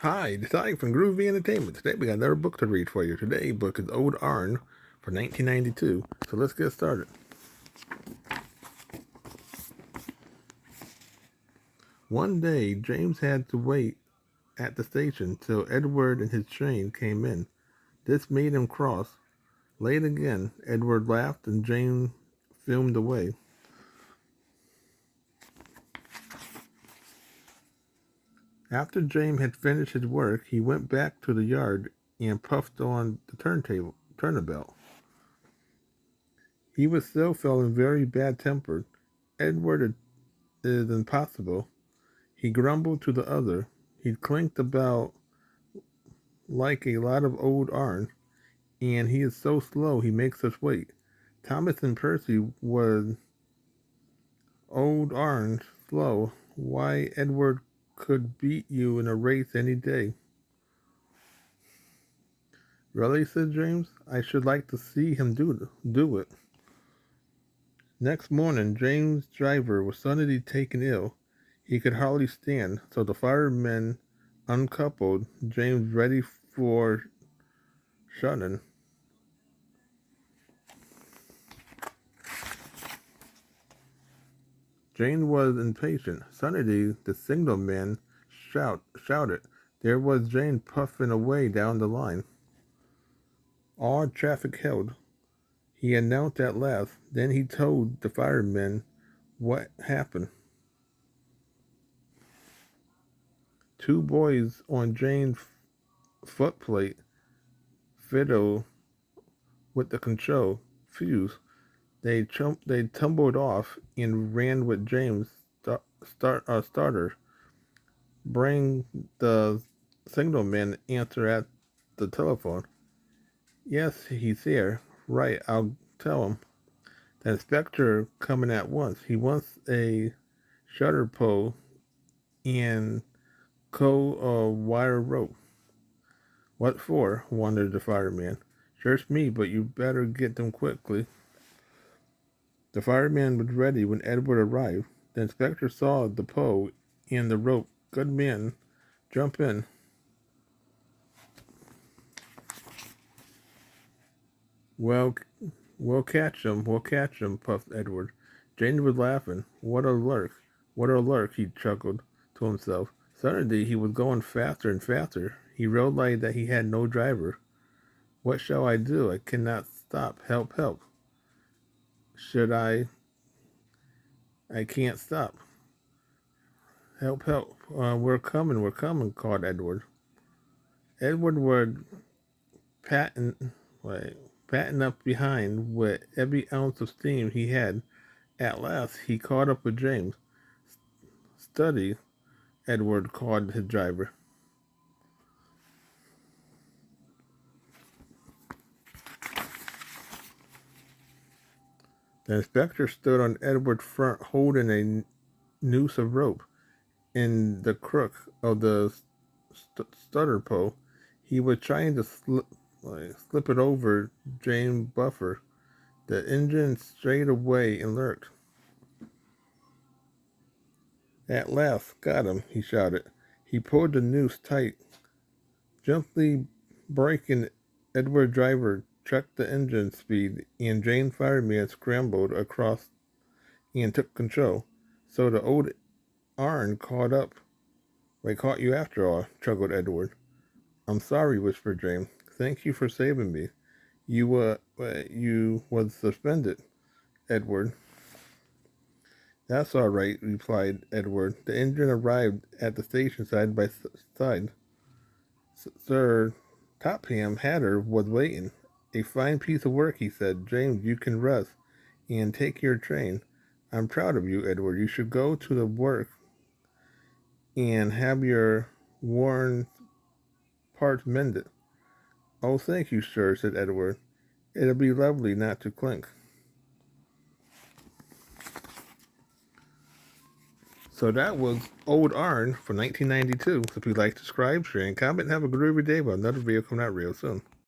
Hi, it's Ike from Groovy Entertainment. Today we got another book to read for you. Today's book is Old Arn for 1992. So let's get started. One day, James had to wait at the station till Edward and his train came in. This made him cross. Late again, Edward laughed and James filmed away. After James had finished his work, he went back to the yard and puffed on the turnabout. He was still feeling very bad-tempered. Edward is impossible, he grumbled to the other. He clinked about like a lot of old iron, and he is so slow he makes us wait. Thomas and Percy was old iron slow. Why, Edward could beat you in a race any day. Really, said James. I should like to see him do it. Next morning, James' driver was suddenly taken ill. He could hardly stand, so the firemen uncoupled James ready for shunting. James was impatient. Suddenly, the signalman shouted. There was James puffing away down the line. All traffic held. He announced at last. Then he told the firemen what happened. Two boys on James' footplate fiddled with the control fuse. They tumbled off and ran with James' starter. Bring the signalman answer at the telephone. Yes, he's here. Right, I'll tell him. The inspector coming at once. He wants a shutter pole and wire rope. What for? Wondered the fireman. Search me, but you better get them quickly. The fireman was ready when Edward arrived. The inspector saw the pole and the rope. Good men, jump in. Well, we'll catch him, puffed Edward. James was laughing. What a lark, he chuckled to himself. Suddenly, he was going faster and faster. He realized that he had no driver. What shall I do? I cannot stop. Help, help. Should I? I can't stop. Help, help. We're coming, called Edward. Edward was patting, like, patting up behind with every ounce of steam he had. At last, he caught up with James. Study, Edward called his driver. The inspector stood on Edward's front holding a noose of rope in the crook of the stutter pole. He was trying to slip it over James' buffer. The engine strayed away and lurked. At last, got him, he shouted. He pulled the noose tight. Gently braking, Edward driver checked the engine speed, and James fireman scrambled across and took control. So the old Arn caught up. They caught you after all, chuckled Edward. I'm sorry, whispered James. Thank you for saving me. You was suspended, Edward. That's all right, replied Edward. The engine arrived at the station side by side. Sir Topham Hatter was waiting. A fine piece of work, he said. James, you can rest and take your train. I'm proud of you, Edward. You should go to the work and have your worn parts mended. Oh, thank you, sir, said Edward. It'll be lovely not to clink. So that was Old Arn from 1992. So if you like, subscribe, share, and comment, have a groovy day. Well, another video coming out real soon.